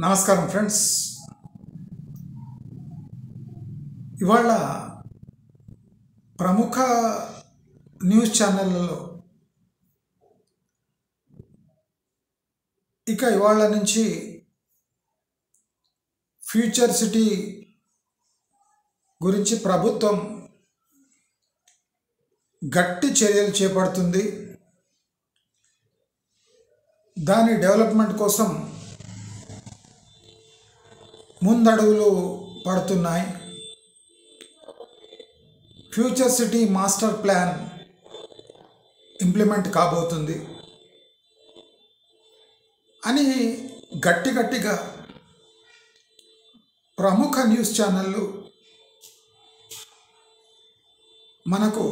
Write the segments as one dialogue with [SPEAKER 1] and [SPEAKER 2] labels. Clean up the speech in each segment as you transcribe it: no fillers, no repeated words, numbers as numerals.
[SPEAKER 1] నమస్కారం ఫ్రెండ్స్. ఇవాళ ప్రముఖ న్యూస్ ఛానళ్ళలో ఇవాళ నుంచి ఫ్యూచర్ సిటీ గురించి ప్రభుత్వం గట్టి చర్యలు చేపడుతుంది. దాని డెవలప్మెంట్ కోసం ముందడుగులు పడుతున్నాయి. Future city master plan implement కాబోతుంది అని గట్టిగా ప్రముఖ న్యూస్ ఛానళ్ళు మనకు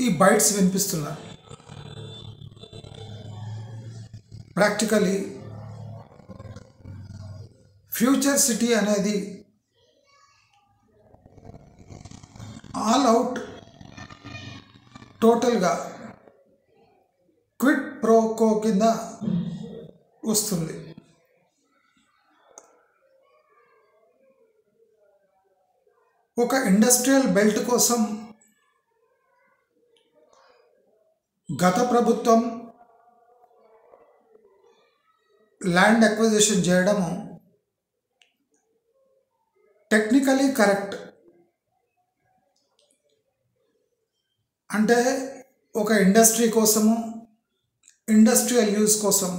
[SPEAKER 1] ఈ బైట్స్ వినిపిస్తున్నారు. ప్రాక్టికలీ ఫ్యూచర్ సిటీ అనేది ఆల్ అవుట్ టోటల్గా క్విడ్ ప్రో కో కింద వస్తుంది. ఒక ఇండస్ట్రియల్ బెల్ట్ కోసం గత ప్రభుత్వం ల్యాండ్ అక్విజిషన్ చేయడము టెక్నికలీ కరెక్ట్. అంటే ఒక ఇండస్ట్రీ కోసము, ఇండస్ట్రియల్ యూజ్ కోసం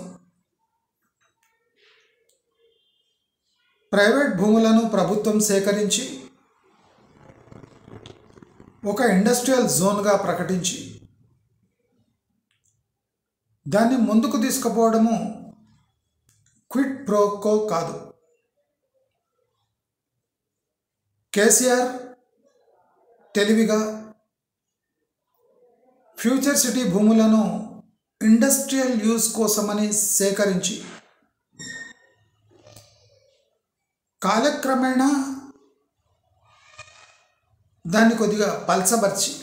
[SPEAKER 1] ప్రైవేట్ భూములను ప్రభుత్వం సేకరించి ఒక ఇండస్ట్రియల్ జోన్గా ప్రకటించి దాన్ని ముందుకు తీసుకుపోవడము క్విడ్ ప్రో కో కాదు. కేసీఆర్ తెలివిగా ఫ్యూచర్ సిటీ భూములను ఇండస్ట్రియల్ యూజ్ కోసమని సేకరించి కాలక్రమేణా దాన్ని కొద్దిగా పల్చబర్చి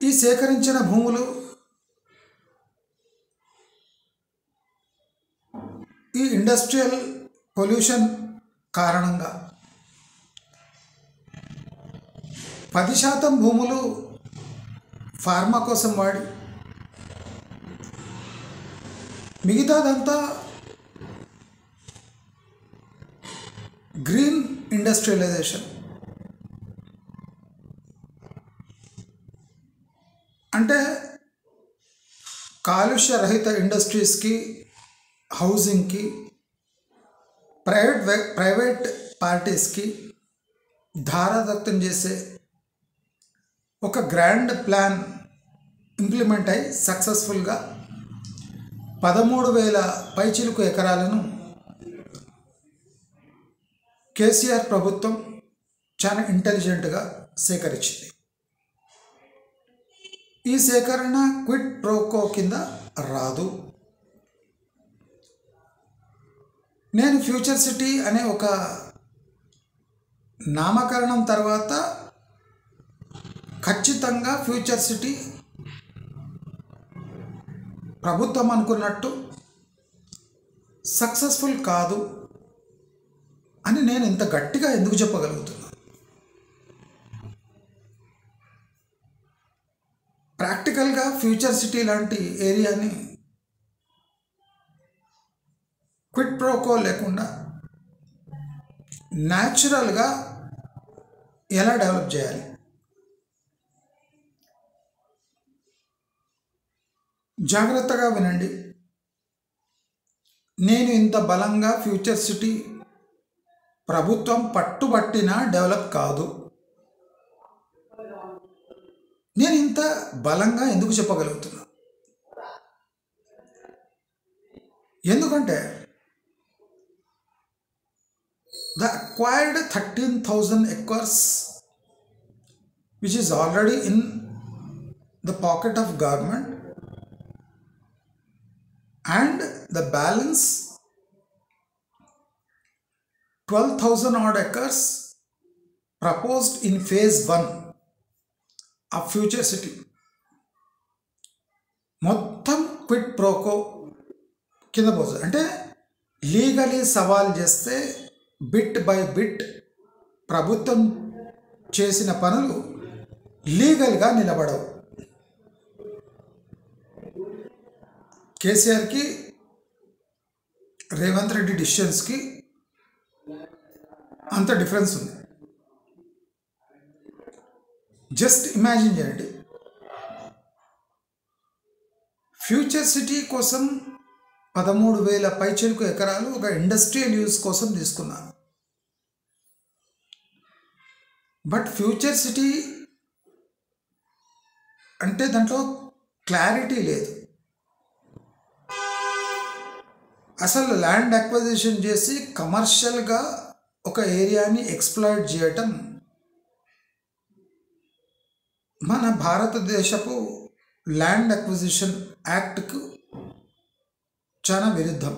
[SPEAKER 1] ఈ సేకరించిన భూములు ఈ ఇండస్ట్రియల్ పొల్యూషన్ కారణంగా 10% భూములు ఫార్మా కోసం వాడి మిగతాదంతా గ్రీన్ ఇండస్ట్రియలైజేషన్ అంటే కాలుష్య రహిత ఇండస్ట్రీస్కి, హౌసింగ్కి, ప్రైవేట్ పార్టీస్కి ధారాదత్తం చేసే ఒక గ్రాండ్ ప్లాన్ ఇంప్లిమెంట్ అయి సక్సెస్ఫుల్గా 13,000 పైచిలుకు ఎకరాలను కేసీఆర్ ప్రభుత్వం చాలా ఇంటెలిజెంట్గా సేకరించింది. ఈ సేకరణ క్విడ్ ప్రో కో కింద రాదు. నేను ఫ్యూచర్ సిటీ అనే ఒక నామకరణం తర్వాత ఖచ్చితంగా ఫ్యూచర్ సిటీ ప్రభుత్వం అనుకున్నట్టు సక్సెస్ఫుల్ కాదు అని నేను ఇంత గట్టిగా ఎందుకు చెప్పగలుగుతున్నాను? ప్రాక్టికల్గా ఫ్యూచర్ సిటీ లాంటి ఏరియాని క్విడ్ ప్రో కో లేకుండా న్యాచురల్గా ఎలా డెవలప్ చేయాలి? జాగ్రత్తగా వినండి. నేను ఇంత బలంగా ఫ్యూచర్ సిటీ ప్రభుత్వం పట్టుబట్టినా డెవలప్ కాదు. నేను ఇంత బలంగా ఎందుకు చెప్పగలుగుతున్నా? ఎందుకంటే the acquired 13,000 acres which is already in the pocket of government and the balance 12,000 odd acres proposed in phase 1 of future city మొత్తం క్విట్ ప్రోకో కింద పోతుంది. అంటే లీగలీ సవాల్ చేస్తే బిట్ బై బిట్ ప్రభుత్వం చేసిన పనులు లీగల్గా నిలబడవు. కేసీఆర్కి రేవంత్ రెడ్డి డిసిషన్స్కి అంత డిఫరెన్స్ ఉంది. జస్ట్ ఇమాజిన్ చేయండి, ఫ్యూచర్ సిటీ కోసం 13,000 పైచిలుకు ఎకరాలు ఒక ఇండస్ట్రియల్ యూజ్ కోసం తీసుకున్నారు. బట్ ఫ్యూచర్ సిటీ అంటే దాంట్లో క్లారిటీ లేదు. అసలు ల్యాండ్ అక్విజిషన్ చేసి కమర్షియల్గా ఒక ఏరియాని ఎక్స్ప్లాయిట్ చేయటం మన భారతదేశపు ల్యాండ్ అక్విజిషన్ యాక్ట్కు చాలా విరుద్ధం.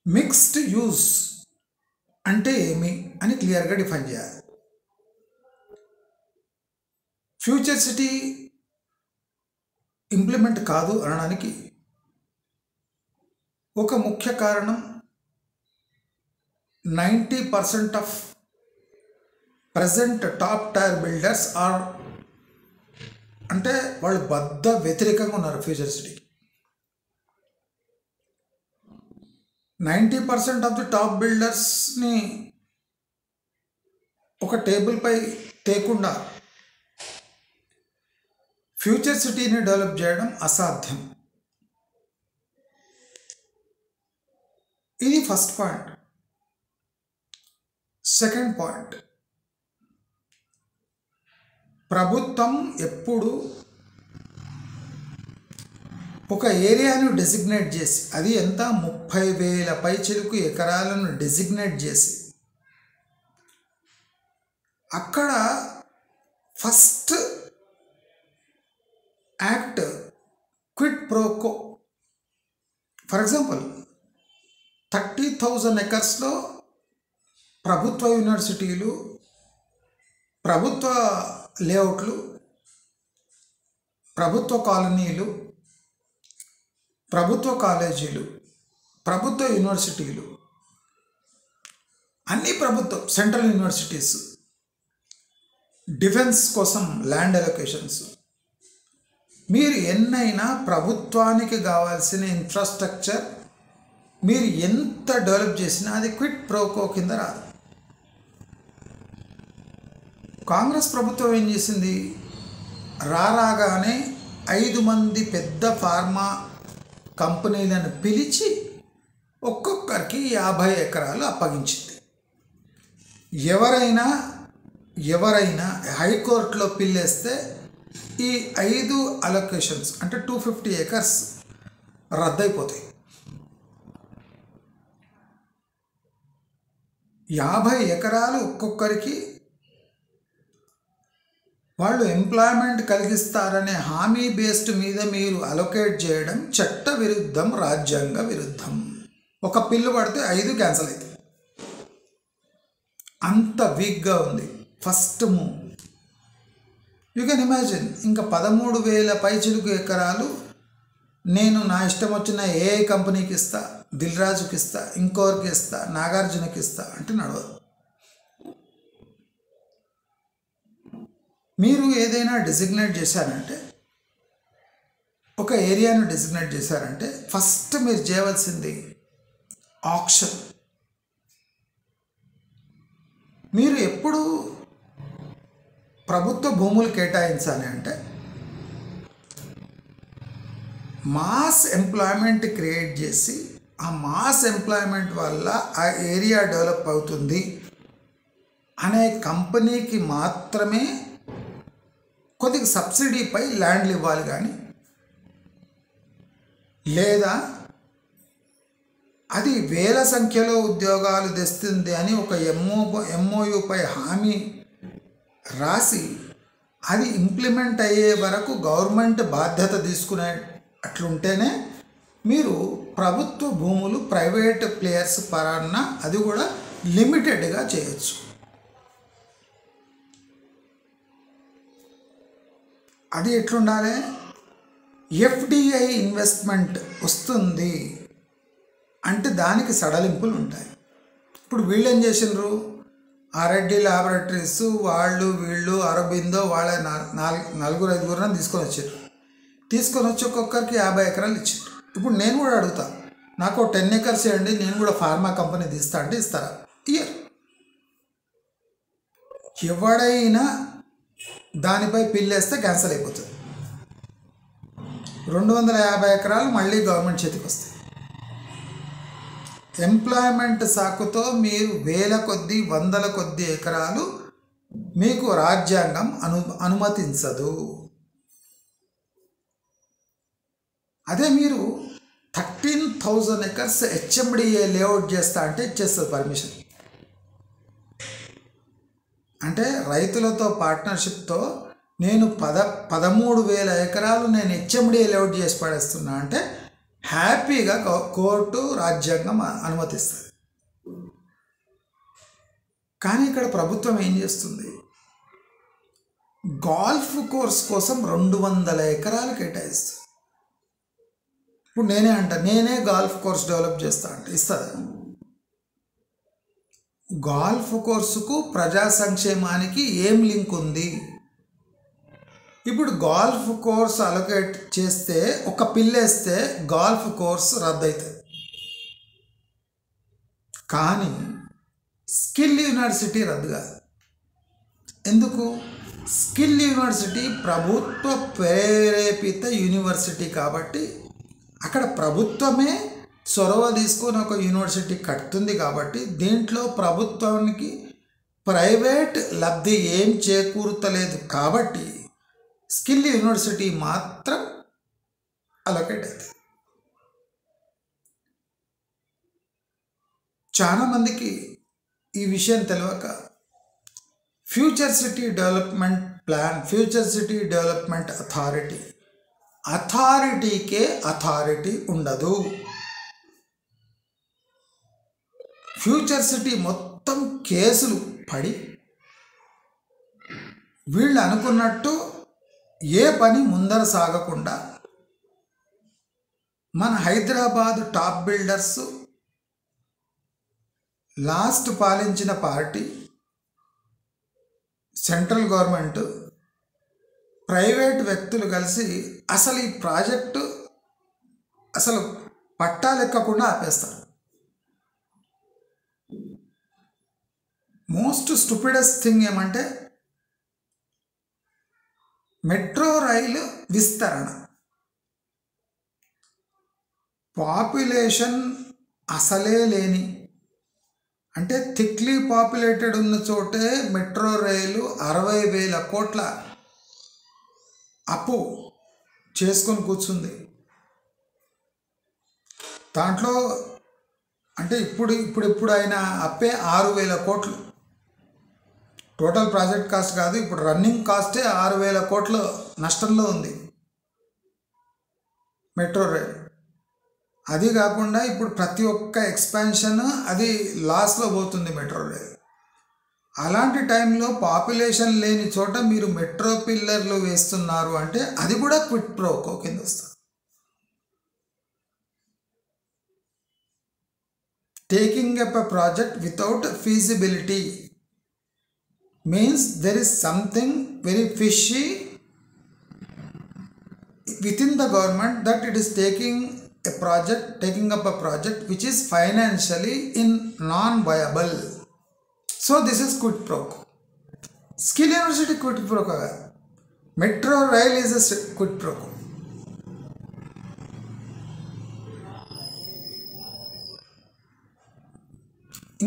[SPEAKER 1] మిక్స్డ్ యూజ్ అంటే ఏమి అని క్లియర్గా డిఫైన్ చేయాలి. ఫ్యూచర్ సిటీ ఇంప్లిమెంట్ కాదు అనడానికి ఒక ముఖ్య కారణం 90% of present top tier builders are అంటే వాళ్ళు బద్ద వ్యతిరేకంగా ఉన్నారు ఫ్యూచర్ సిటీకి. 90% ఆఫ్ ది టాప్ బిల్డర్స్ని ఒక టేబుల్పై తేకుండా ఫ్యూచర్ సిటీని డెవలప్ చేయడం అసాధ్యం. ఇది ఫస్ట్ పాయింట్. సెకండ్ పాయింట్, ప్రభుత్వం ఎప్పుడు ఒక ఏరియాను డెసిగ్నేట్ చేసి, అది ఎంత 30,000 పైచిలుకు ఎకరాలను డెసిగ్నేట్ చేసి అక్కడ first act quid pro quo. For example 30,000 ఎకర్స్లో ప్రభుత్వ యూనివర్సిటీలు, ప్రభుత్వ లేఅవుట్లు, ప్రభుత్వ కాలనీలు, ప్రభుత్వ కాలేజీలు, ప్రభుత్వ యూనివర్సిటీలు, అన్ని ప్రభుత్వం, సెంట్రల్ యూనివర్సిటీస్, డిఫెన్స్ కోసం ల్యాండ్ అలొకేషన్స్, మీరు ఎన్నైనా ప్రభుత్వానికి కావాల్సిన ఇన్ఫ్రాస్ట్రక్చర్ మీరు ఎంత డెవలప్ చేసినా అది క్విట్ ప్రోకో కింద రాదు. కాంగ్రెస్ ప్రభుత్వం ఏం చేసింది, రాగానే 5 మంది పెద్ద ఫార్మా కంపెనీలను పిలిచి ఒక్కొక్కరికి 50 ఎకరాలు అప్పగించింది. ఎవరైనా హైకోర్టులో పిల్లేస్తే ఈ 5 అలొకేషన్స్ అంటే 250 ఎకర్స్ రద్దయిపోతాయి. 50 ఎకరాలు ఒక్కొక్కరికి వాళ్ళు ఎంప్లాయ్మెంట్ కలిగిస్తారనే హామీ బేస్డ్ మీద మీరు అలొకేట్ చేయడం చట్ట విరుద్ధం, రాజ్యాంగ విరుద్ధం. ఒక పిల్లు పడితే 5 క్యాన్సిల్ అవుతాయి. అంత వీక్గా ఉంది first move. You can imagine, ఇంకా 13,000 పైచిలుకు ఎకరాలు నేను నా ఇష్టం వచ్చిన ఏ కంపెనీకి ఇస్తా, దిల్ రాజుకి ఇస్తా, ఇంకోరికి ఇస్తా, నాగార్జునకి ఇస్తా అంటే నడవదు. మీరు ఏదైనా డెసిగ్నేట్ చేశారంటే, ఒక ఏరియాను డెసిగ్నేట్ చేశారంటే ఫస్ట్ మీరు చేయవలసింది ఆక్షన్. మీరు ఎప్పుడు ప్రభుత్వ భూములు కేటాయించాలి అంటే మాస్ ఎంప్లాయ్మెంట్ క్రియేట్ చేసి, ఆ మాస్ ఎంప్లాయ్మెంట్ వల్ల ఆ ఏరియా డెవలప్ అవుతుంది అనే కంపెనీకి మాత్రమే కొద్దిగా సబ్సిడీపై ల్యాండ్లు ఇవ్వాలి. కానీ లేదా అది వేల సంఖ్యలో ఉద్యోగాలు తెస్తుంది అని ఒక ఎంఓయూపై హామీ రాసి అది ఇంప్లిమెంట్ అయ్యే వరకు గవర్నమెంట్ బాధ్యత తీసుకునే అట్లుంటేనే మీరు ప్రభుత్వ భూములు ప్రైవేట్ ప్లేయర్స్ పరాన్న అది కూడా లిమిటెడ్గా చేయొచ్చు. అది ఎట్లుండాలి? ఎఫ్డిఐ ఇన్వెస్ట్మెంట్ వస్తుంది అంటే దానికి సడలింపులు ఉంటాయి. ఇప్పుడు వీళ్ళు ఏం చేసినారు, ఆర్ఎడ్డి ల్యాబొరేటరీస్ వాళ్ళు వీళ్ళు అరబిందో వాళ్ళ నలుగురు ఐదుగురు తీసుకొని వచ్చారు. తీసుకొని వచ్చి ఒక్కొక్కరికి 50 ఎకరాలు ఇచ్చారు. ఇప్పుడు నేను కూడా అడుగుతా, నాకు 10 acres ఇవ్వండి, నేను కూడా ఫార్మా కంపెనీ తీస్తా అంటే ఇస్తారా? ఇయర్. ఎవడైనా దానిపై పిల్లేస్తే క్యాన్సల్ అయిపోతుంది. 250 ఎకరాలు మళ్ళీ గవర్నమెంట్ చేతికి వస్తాయి. ఎంప్లాయ్మెంట్ సాకుతో మీరు వేల కొద్దీ వందల కొద్దీ ఎకరాలు మీకు రాజ్యాంగం అనుమతించదు. అదే మీరు 13,000 acres హెచ్ఎండిఏ లేఅవుట్ చేస్తా అంటే ఇచ్చేస్తుంది పర్మిషన్. అంటే రైతులతో పార్ట్నర్షిప్తో నేను 13,000 ఎకరాలు నేను హెచ్ఎండిఏ లేఅవుట్ చేసి పడేస్తున్నా అంటే హ్యాపీగా కోర్టు రాజ్యాంగం అనుమతిస్తుంది. కానీ ఇక్కడ ప్రభుత్వం ఏం చేస్తుంది, గోల్ఫ్ కోర్స్ కోసం 200 ఎకరాలు కేటాయిస్తుంది. ఇప్పుడు నేనే గోల్ఫ్ కోర్స్ డెవలప్ చేస్తా అంటే ఇస్తుందా? గోల్ఫ్ కోర్సుకు ప్రజా సంక్షేమానికి ఏం లింక్ ఉంది? ఇప్పుడు గోల్ఫ్ కోర్స్ అలొకేట్ చేస్తే ఒక పిల్లేస్తే గోల్ఫ్ కోర్స్ రద్దవుతుంది. కానీ స్కిల్ యూనివర్సిటీ రద్దు కాదు. ఎందుకు? స్కిల్ యూనివర్సిటీ ప్రభుత్వ ప్రేరేపిత యూనివర్సిటీ కాబట్టి అక్కడ ప్రభుత్వమే చొరవ తీసుకొని ఒక యూనివర్సిటీ కడుతుంది కాబట్టి దీంట్లో ప్రభుత్వానికి ప్రైవేట్ లబ్ధి ఏం చేకూరుతలేదు కాబట్టి స్కిల్ యూనివర్సిటీ మాత్రం అలొకేట్ అవుతుంది. చాలామందికి ఈ విషయం తెలియక future city development plan, future city development అథారిటీకే అథారిటీ ఉండదు. ఫ్యూచర్ సిటీ మొత్తం కేసులు పడి వీళ్ళు అనుకున్నట్టు ఏ పని ముందర సాగకుండా మన హైదరాబాద్ టాప్ బిల్డర్స్, లాస్ట్ పాలించిన పార్టీ, సెంట్రల్ గవర్నమెంట్, ప్రైవేట్ వ్యక్తులు కలిసి అసలు ఈ ప్రాజెక్టు అసలు పట్టాలెక్కకుండా ఆపేస్తారు. మోస్ట్ స్టూపిడెస్ట్ థింగ్ ఏమంటే మెట్రో రైలు విస్తరణ. పాపులేషన్ అసలే లేని అంటే థిక్లీ పాపులేటెడ్ ఉన్న చోటే మెట్రో రైలు 60,000 కోట్ల అప్పు చేసుకొని కూర్చుంది. దాంట్లో అంటే ఇప్పుడు అయిన అప్పే 6,000 కోట్లు. టోటల్ ప్రాజెక్ట్ కాస్ట్ కాదు, ఇప్పుడు రన్నింగ్ కాస్టే 6,000 కోట్ల నష్టంలో ఉంది మెట్రో రైల్. అది కాకుండా ఇప్పుడు ప్రతి ఒక్క ఎక్స్పాన్షన్ అది లాస్లో పోతుంది మెట్రో రైల్. అలాంటి టైంలో పాపులేషన్ లేని చోట మీరు మెట్రో పిల్లర్లు వేస్తున్నారు అంటే అది కూడా క్విట్ ప్రోకో కింద వస్తుంది. Taking up a project without feasibility means there is something very fishy within the government that it is taking up a project which is financially non-viable. So this is quid pro quo. Skill University quid pro quo. Metro rail is a quid pro quo.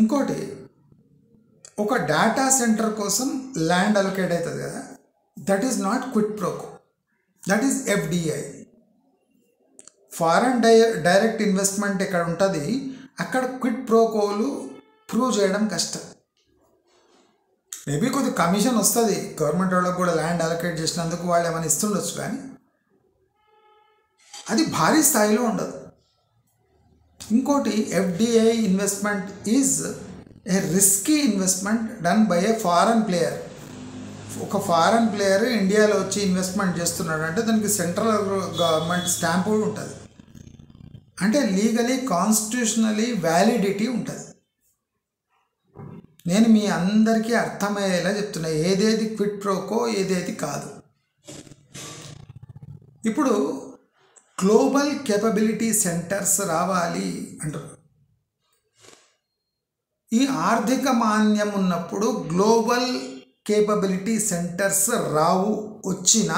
[SPEAKER 1] ఇంకోటి, ఒక data centre కోసం land allocate అవుతుంది కదా, that is not quid pro quo, that is FDI. Foreign direct investment ఎక్కడ ఉంటుంది అక్కడ quit ప్రోకోలు prove చేయడం కష్టం. మేబీ కొద్ది కమిషన్ వస్తుంది గవర్నమెంట్ వాళ్ళకు కూడా ల్యాండ్ అలొకేట్ చేసినందుకు, వాళ్ళు ఏమైనా ఇస్తుండొచ్చు, కానీ అది భారీ స్థాయిలో ఉండదు. ఇంకోటి, FDI investment is a risky investment done by a foreign player. ఒక ఫారెన్ ప్లేయర్ ఇండియాలో వచ్చి ఇన్వెస్ట్మెంట్ చేస్తున్నాడు అంటే దానికి సెంట్రల్ గవర్నమెంట్ స్టాంప్ కూడా ఉంటుంది. అంటే లీగలీ కాన్స్టిట్యూషనలీ వ్యాలిడిటీ ఉంటుంది. నేను మీ అందరికీ అర్థమయ్యేలా చెప్తున్నా, ఏదేది క్విట్ ప్రోకో ఏదేది కాదు. ఇప్పుడు గ్లోబల్ కేపబిలిటీ సెంటర్స్ రావాలి అంటారు. ఈ ఆర్థిక మాన్యం ఉన్నప్పుడు గ్లోబల్ కేపబిలిటీ సెంటర్స్ రావు, వచ్చిన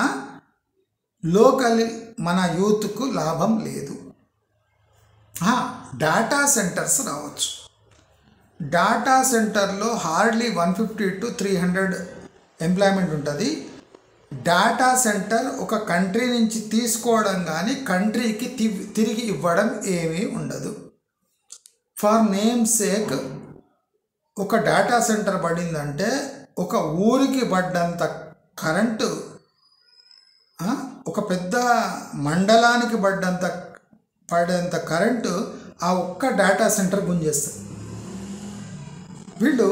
[SPEAKER 1] లోకల్ మన యూత్కు లాభం లేదు. డాటా సెంటర్స్ రావచ్చు. డాటా సెంటర్లో హార్డ్లీ 150 to 300 ఎంప్లాయ్మెంట్ ఉంటుంది. డాటా సెంటర్ ఒక కంట్రీ నుంచి తీసుకోవడం కానీ కంట్రీకి తిరిగి ఇవ్వడం ఏమీ ఉండదు. ఫర్ నేమ్ సేక్ ఒక డాటా సెంటర్ పడిందంటే ఒక ఊరికి పడ్డంత కరెంటు, ఒక పెద్ద మండలానికి పడేంత కరెంటు ఆ ఒక్క డాటా సెంటర్ గుంజేస్తుంది. వీళ్ళు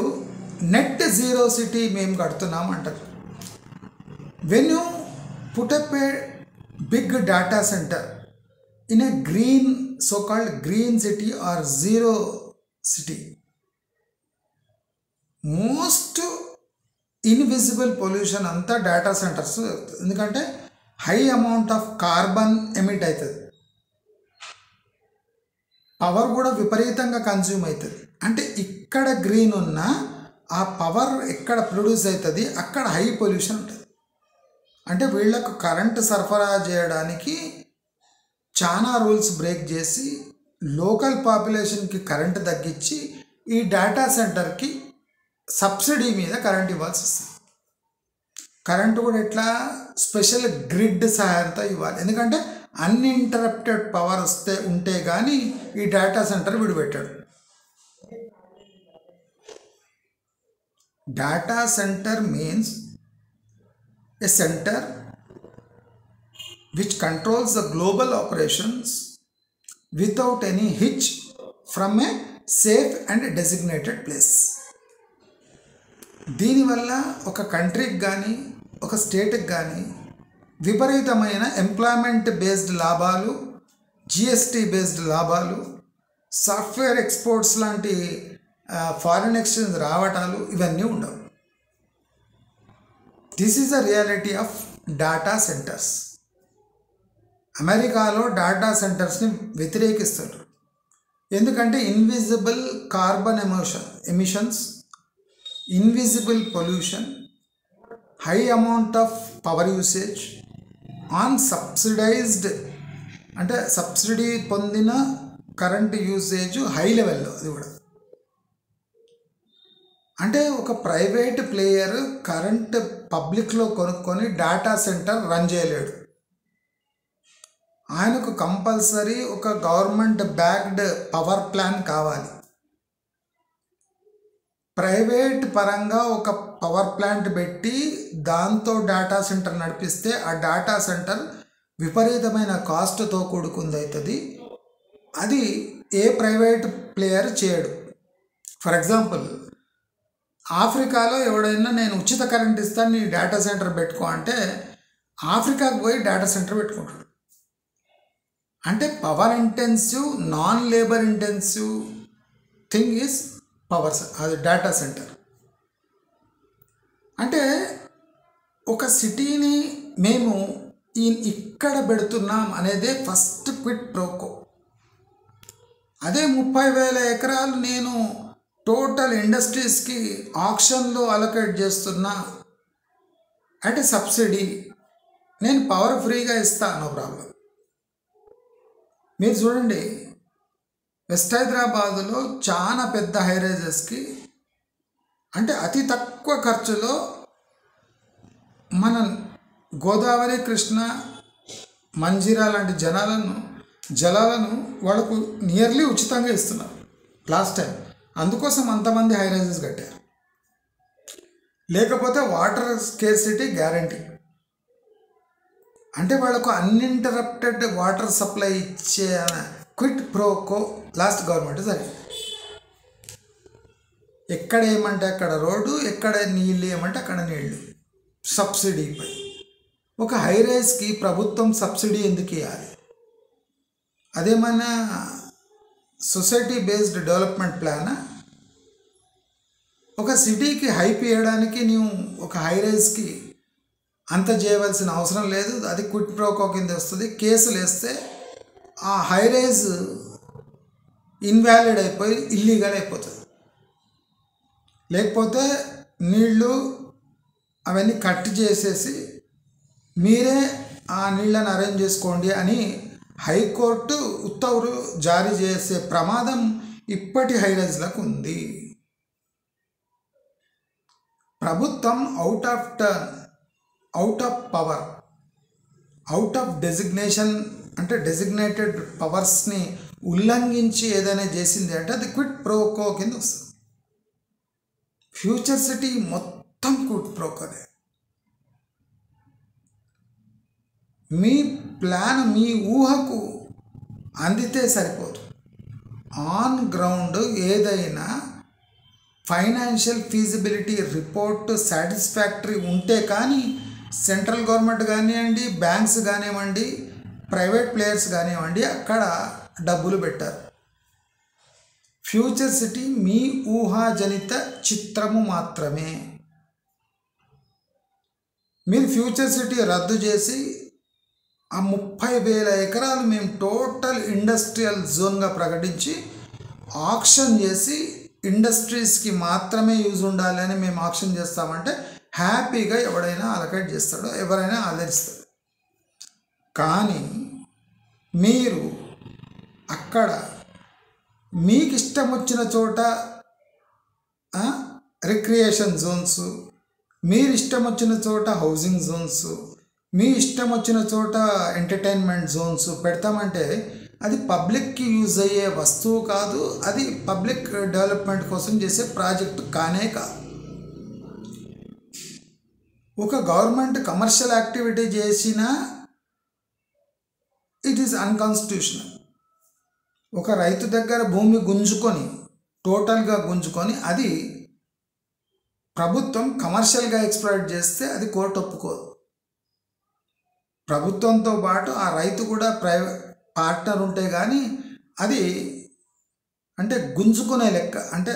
[SPEAKER 1] నెట్ జీరో సిటీ మేము కడుతున్నాం అంటారు. When you put up a big data centre in a green, so called green city or zero city, most invisible pollution అంతా డేటా సెంటర్స్. ఎందుకంటే high amount of carbon emit అవుతుంది, power కూడా విపరీతంగా consume అవుతుంది. అంటే ఇక్కడ గ్రీన్ ఉన్న ఆ పవర్ ఎక్కడ ప్రొడ్యూస్ అవుతుంది అక్కడ హై పొల్యూషన్ ఉంటుంది. అంటే వీళ్లకు కరెంటు సరఫరా చేయడానికి చాలా రూల్స్ బ్రేక్ చేసి లోకల్ పాపులేషన్కి కరెంటు తగ్గించి ఈ డేటా సెంటర్కి సబ్సిడీ మీద కరెంట్ ఇవ్వాల్సి వస్తుంది. కరెంటు కూడా ఎట్లా, స్పెషల్ గ్రిడ్ సహాయంతో ఇవ్వాలి. ఎందుకంటే అన్ఇంటరప్టెడ్ పవర్ ఉంటే కానీ ఈ డేటా సెంటర్ విడిపెట్టాడు. Data centre means a center which controls the global operations without any hitch from a safe and designated place. దీనివల్ల ఒక కంట్రీకి కానీ ఒక స్టేట్కి కానీ విపరీతమైన ఎంప్లాయ్మెంట్ బేస్డ్ లాభాలు, జిఎస్టీ బేస్డ్ లాభాలు, సాఫ్ట్వేర్ ఎక్స్పోర్ట్స్ లాంటి ఫారిన్ ఎక్స్చేంజ్ రావటాలు ఇవన్నీ ఉండవు. This is the reality of data centres. అమెరికాలో డాటా సెంటర్స్ని వ్యతిరేకిస్తారు. ఎందుకంటే invisible carbon emissions, invisible pollution, high amount of power usage on subsidised, అంటే సబ్సిడీ పొందిన కరెంట్ యూసేజ్ హై లెవెల్లో. అది కూడా అంటే ఒక ప్రైవేట్ ప్లేయర్ కరెంట్ పబ్లిక్లో కొనుక్కొని డేటా సెంటర్ రన్ చేయలేడు. ఆయనకు కంపల్సరీ ఒక గవర్నమెంట్ బ్యాక్డ్ పవర్ ప్లాన్ కావాలి. ప్రైవేట్ పరంగా ఒక పవర్ ప్లాంట్ పెట్టి దాంతో డేటా సెంటర్ నడిపిస్తే ఆ డేటా సెంటర్ విపరీతమైన కాస్ట్తో కూడుకుంది అవుతుంది. అది ఏ ప్రైవేట్ ప్లేయర్ చేయడు. ఫర్ ఎగ్జాంపుల్, ఆఫ్రికాలో ఎవడైనా నేను ఉచిత కరెంట్ ఇస్తాను నీ డేటా సెంటర్ పెట్టుకో అంటే ఆఫ్రికాకు పోయి డేటా సెంటర్ పెట్టుకుంటాడు. అంటే power intensive, non labour intensive thing is power, అది డేటా సెంటర్. అంటే ఒక సిటీని మేము ఇక్కడ పెడుతున్నాం అనేదే ఫస్ట్ క్విట్ ప్రోకో. అదే 30,000 ఎకరాలు నేను టోటల్ ఇండస్ట్రీస్కి ఆక్షన్లో అలొకేట్ చేస్తున్నా అంటే సబ్సిడీ, నేను పవర్ ఫ్రీగా ఇస్తా, నో ప్రాబ్లం. మీరు చూడండి, వెస్ట్ హైదరాబాదులో చాలా పెద్ద హైరైజెస్కి అంటే అతి తక్కువ ఖర్చులో మన గోదావరి, కృష్ణ, మంజీరా లాంటి జలాలను వాళ్ళకు నియర్లీ ఉచితంగా ఇస్తున్నారు లాస్ట్ టైం. అందుకోసం అంతమంది హైరైజెస్ కట్టారు. లేకపోతే వాటర్ స్కేర్సిటీ గ్యారంటీ. అంటే వాళ్ళకు అన్ఇంటరప్టెడ్ వాటర్ సప్లై ఇచ్చే క్విట్ ప్రోకో లాస్ట్ గవర్నమెంట్ జరిగింది. ఎక్కడ ఏమంటే అక్కడ రోడ్డు, ఎక్కడ నీళ్ళు ఏమంటే అక్కడ నీళ్ళు. సబ్సిడీపై. ఒక హై రైజ్కి ప్రభుత్వం సబ్సిడీ ఎందుకు ఇవ్వాలి? అదేమన్నా సొసైటీ బేస్డ్ డెవలప్మెంట్ ప్లానా? ఒక సిటీకి హైప్ ఇవ్వడానికి నీవు ఒక హై రైజ్కి అంత చేయవలసిన అవసరం లేదు. అది క్విట్ ప్రోకో కింద వస్తుంది. కేసులు వేస్తే ఆ హై రైజ్ ఇన్వాలిడ్ అయిపోయి ఇల్లీగల్ అయిపోతుంది. లేకపోతే నీళ్ళు అవన్నీ కట్ చేసేసి మీరే ఆ నీళ్ళని అరేంజ్ చేసుకోండి అని హైకోర్టు ఉత్తర్వులు జారీ చేసే ప్రమాదం ఇప్పటి హై రైజ్లకు ఉంది. ప్రభుత్వం out of turn, out of power, out of designation అంటే డెసిగ్నేటెడ్ పవర్స్ని ఉల్లంఘించి ఏదైనా చేసింది అంటే అది క్విట్ ప్రోకో కింద వస్తుంది. ఫ్యూచర్ సిటీ మొత్తం క్విట్ ప్రోకోనే. మీ ప్లాన్ మీ ఊహకు అందితే సరిపోదు. ఆన్ గ్రౌండ్ ఏదైనా ఫైనాన్షియల్ ఫీజిబిలిటీ రిపోర్ట్ సాటిస్ఫాక్టరీ ఉంటే కానీ సెంట్రల్ గవర్నమెంట్ కానివ్వండి, బ్యాంక్స్ కానివ్వండి, ప్రైవేట్ ప్లేయర్స్ కానివ్వండి అక్కడ డబ్బులు పెట్టారు. ఫ్యూచర్ సిటీ మీ ఊహాజనిత చిత్రము మాత్రమే. మీరు ఫ్యూచర్ సిటీ రద్దు చేసి ఆ 30,000 ఎకరాలు మేము టోటల్ ఇండస్ట్రియల్ జోన్గా ప్రకటించి ఆక్షన్ చేసి ఇండస్ట్రీస్కి మాత్రమే యూజ్ ఉండాలి అని మేము ఆక్షన్ చేస్తామంటే హ్యాపీగా ఎవడైనా అలకేట్ చేస్తాడో, ఎవరైనా ఆదరిస్తాడు. కానీ మీరు అక్కడ మీకు ఇష్టం వచ్చిన చోట రిక్రియేషన్ జోన్స్, మీరు ఇష్టం వచ్చిన చోట హౌసింగ్ జోన్స్, మీ ఇష్టం వచ్చిన చోట ఎంటర్టైన్మెంట్ జోన్స్ పెడతామంటే అది పబ్లిక్కి యూజ్ అయ్యే వస్తువు కాదు. అది పబ్లిక్ డెవలప్మెంట్ కోసం చేసే ప్రాజెక్టు కానే కాదు. ఒక గవర్నమెంట్ కమర్షియల్ యాక్టివిటీ చేసినా ఇట్ ఈస్ అన్కాన్స్టిట్యూషనల్. ఒక రైతు దగ్గర భూమి గుంజుకొని టోటల్గా గుంజుకొని అది ప్రభుత్వం కమర్షియల్గా ఎక్స్ప్లాయిట్ చేస్తే అది కోర్టు ఒప్పుకోదు. ప్రభుత్వంతో పాటు ఆ రైతు కూడా ప్రైవేట్ పార్ట్నర్ ఉంటే కానీ అది అంటే గుంజుకునే లెక్క, అంటే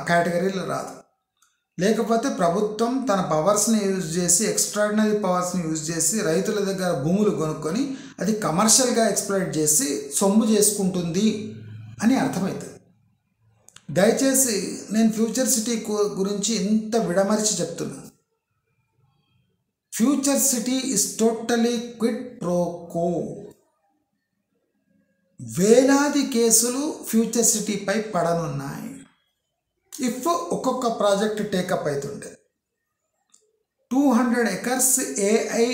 [SPEAKER 1] కేటగిరీలో రాదు. లేకపోతే ప్రభుత్వం తన పవర్స్ని యూజ్ చేసి, ఎక్స్ట్రాడినరీ పవర్స్ని యూజ్ చేసి రైతుల దగ్గర భూములు కొనుక్కొని అది కమర్షియల్గా ఎక్స్ప్లాయిట్ చేసి సొమ్ము చేసుకుంటుంది అని అర్థమవుతుంది. దయచేసి నేను ఫ్యూచర్ సిటీ గురించి ఇంత విడమరిచి చెప్తున్నాను. Future city is totally quid pro quo. వేలాది కేసులు ఫ్యూచర్ సిటీపై పడనున్నాయి. ఇఫ్ ఒక్కొక్క ప్రాజెక్ట్ టేకప్ అవుతుండే 200 acres AI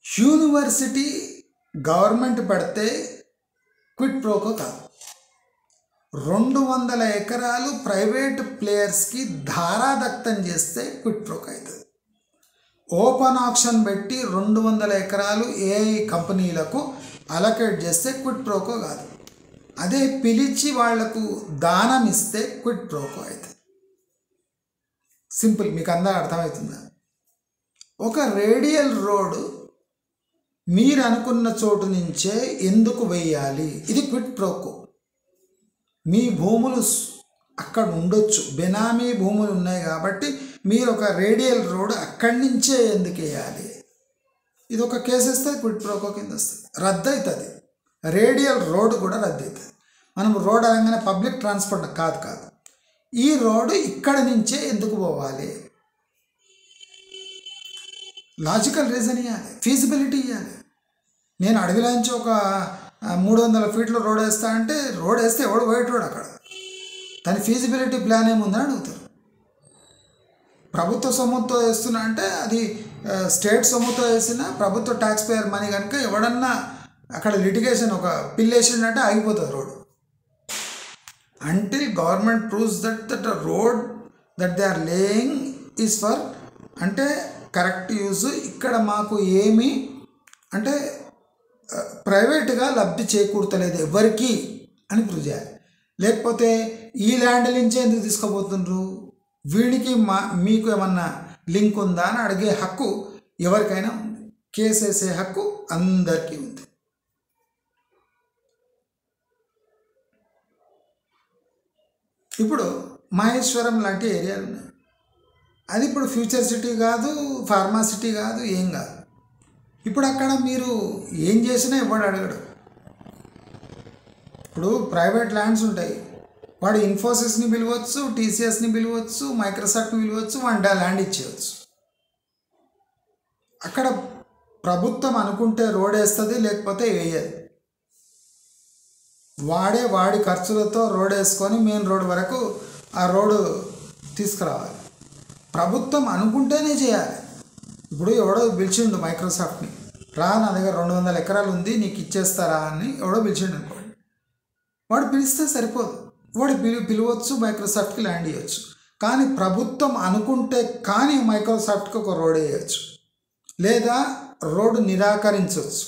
[SPEAKER 1] యూనివర్సిటీ గవర్నమెంట్ పెడితే క్విట్ ప్రోకో కాదు. 200 ఎకరాలు ప్రైవేట్ ప్లేయర్స్కి ధారాదత్తం చేస్తే క్విట్ ప్రోకో అవుతుంది. ఓపెన్ ఆక్షన్ పెట్టి 200 ఎకరాలు AI కంపెనీలకు అలకేట్ చేస్తే క్విట్ ప్రోకో కాదు. అదే పిలిచి వాళ్లకు దానం ఇస్తే క్విట్ ప్రోకో అవుతుంది. సింపుల్, మీకు అందరూ అర్థమవుతుందా? ఒక రేడియల్ రోడ్ మీరు అనుకున్న చోటు నుంచే ఎందుకు వేయాలి? ఇది క్విట్ ప్రోకో. మీ భూములు అక్కడ ఉండొచ్చు, బెనామీ భూములు ఉన్నాయి కాబట్టి మీరు ఒక రేడియల్ రోడ్ అక్కడి నుంచే ఎందుకు వేయాలి? ఇది ఒక కేసు వస్తే క్విట్ ప్రోకో కింద వస్తుంది, రద్దు అవుతుంది. రేడియల్ రోడ్ కూడా రద్దు అవుతుంది. మనం రోడ్ అనగానే పబ్లిక్ ట్రాన్స్పోర్ట్ కాదు. ఈ రోడ్డు ఇక్కడ నుంచే ఎందుకు పోవాలి? లాజికల్ రీజన్ ఇవ్వాలి, ఫీజిబిలిటీ ఇవ్వాలి. నేను అడవిలో నుంచి ఒక 300 ఫీట్ల రోడ్ వేస్తా అంటే రోడ్ వేస్తే ఎవడు పోయేటోడు అక్కడ? దాని ఫీజిబిలిటీ ప్లాన్ ఏముందని అడుగుతారు. ప్రభుత్వ సొమ్ముతో వేస్తున్నా అంటే అది స్టేట్ సొమ్ముతో వేసిన ప్రభుత్వ ట్యాక్స్ పేయర్ మనీ కనుక ఎవడన్నా అక్కడ లిటిగేషన్ ఒక పిల్లేసిందంటే ఆగిపోతుంది road. Until government proves that road that they are laying is for అంటే కరెక్ట్ యూజ్, ఇక్కడ మాకు ఏమి అంటే ప్రైవేట్గా లబ్ధి చేకూర్తలేదు ఎవరికి అని ప్రూవ్ చేయాలి. లేకపోతే ఈ ల్యాండ్ నుంచే ఎందుకు తీసుకుపోతుండ్రు, వీడికి మీకు ఏమన్నా లింక్ ఉందా అని అడిగే హక్కు ఎవరికైనా ఉంది. కేసు వేసే హక్కు అందరికీ ఉంది. ఇప్పుడు మహేశ్వరం లాంటి ఏరియాలు ఉన్నాయి. అది ఇప్పుడు ఫ్యూచర్ సిటీ కాదు, ఫార్మా సిటీ కాదు, ఏం కాదు. ఇప్పుడు అక్కడ మీరు ఏం చేసినా ఎవడు అడగడు. ఇప్పుడు ప్రైవేట్ ల్యాండ్స్ ఉంటాయి, వాడు ఇన్ఫోసిస్ని పిలవచ్చు, టీసీఎస్ని పిలవచ్చు, మైక్రోసాఫ్ట్ని పిలవచ్చు, వాడి ల్యాండ్ ఇచ్చేయచ్చు. అక్కడ ప్రభుత్వం అనుకుంటే రోడ్ వేస్తుంది, లేకపోతే వేయదు. వాడి ఖర్చులతో రోడ్ వేసుకొని మెయిన్ రోడ్ వరకు ఆ రోడ్డు తీసుకురావాలి. ప్రభుత్వం అనుకుంటేనే చేయాలి. ఇప్పుడు ఎవడో పిలిచిండు మైక్రోసాఫ్ట్ని, రా నా దగ్గర 200 ఎకరాలు ఉంది నీకు ఇచ్చేస్తారా అని ఎవడో పిలిచిండు అనుకోండి. వాడు పిలిస్తే సరిపోదు, వాడు పిలవచ్చు, మైక్రోసాఫ్ట్కి ల్యాండ్ ఇవ్వచ్చు. కానీ ప్రభుత్వం అనుకుంటే కానీ మైక్రోసాఫ్ట్కి ఒక రోడ్ వేయచ్చు, లేదా రోడ్డు నిరాకరించవచ్చు.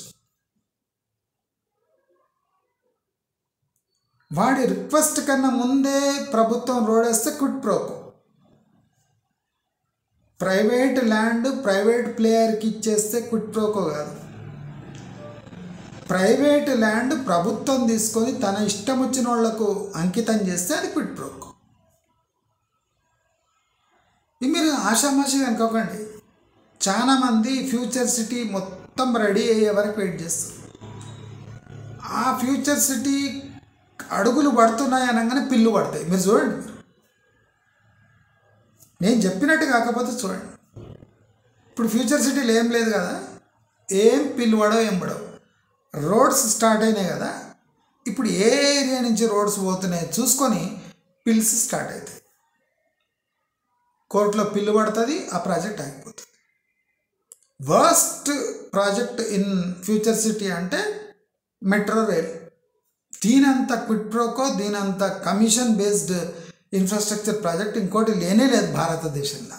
[SPEAKER 1] వాడి రిక్వెస్ట్ కన్నా ముందే ప్రభుత్వం రోడ్ వేస్తే quid pro quo. Private land private ప్లేయర్కి ఇచ్చేస్తే క్విట్ ప్రోకో కాదు. ప్రైవేట్ ల్యాండ్ ప్రభుత్వం తీసుకొని తన ఇష్టం వచ్చిన వాళ్లకు అంకితం చేస్తే అది క్విట్ ప్రోకో. ఇది మీరు ఆషామాషిగా అనుకోకండి. చాలామంది ఫ్యూచర్ సిటీ మొత్తం రెడీ అయ్యే వరకు వెయిట్ చేస్తారు. ఆ ఫ్యూచర్ సిటీ అడుగులు పడుతున్నాయి అనగానే పిల్లు పడతాయి. మీరు చూడండి, నేను చెప్పినట్టు కాకపోతే చూడండి. ఇప్పుడు ఫ్యూచర్ సిటీలు ఏం లేదు కదా, ఏం పిల్లు పడవు, ఏం పడవు. రోడ్స్ స్టార్ట్ అయినాయి కదా, ఇప్పుడు ఏ ఏరియా నుంచి రోడ్స్ పోతున్నాయి చూసుకొని పిల్స్ స్టార్ట్ అవుతాయి. కోర్టులో పిల్లు పడుతుంది, ఆ ప్రాజెక్ట్ ఆగిపోతుంది. Worst project in future city అంటే మెట్రో రైల్. దీనంత క్విట్ ప్రోకో, దీనంత కమిషన్ బేస్డ్ ఇన్ఫ్రాస్ట్రక్చర్ ప్రాజెక్ట్ ఇంకోటి లేనే లేదు భారతదేశంలో.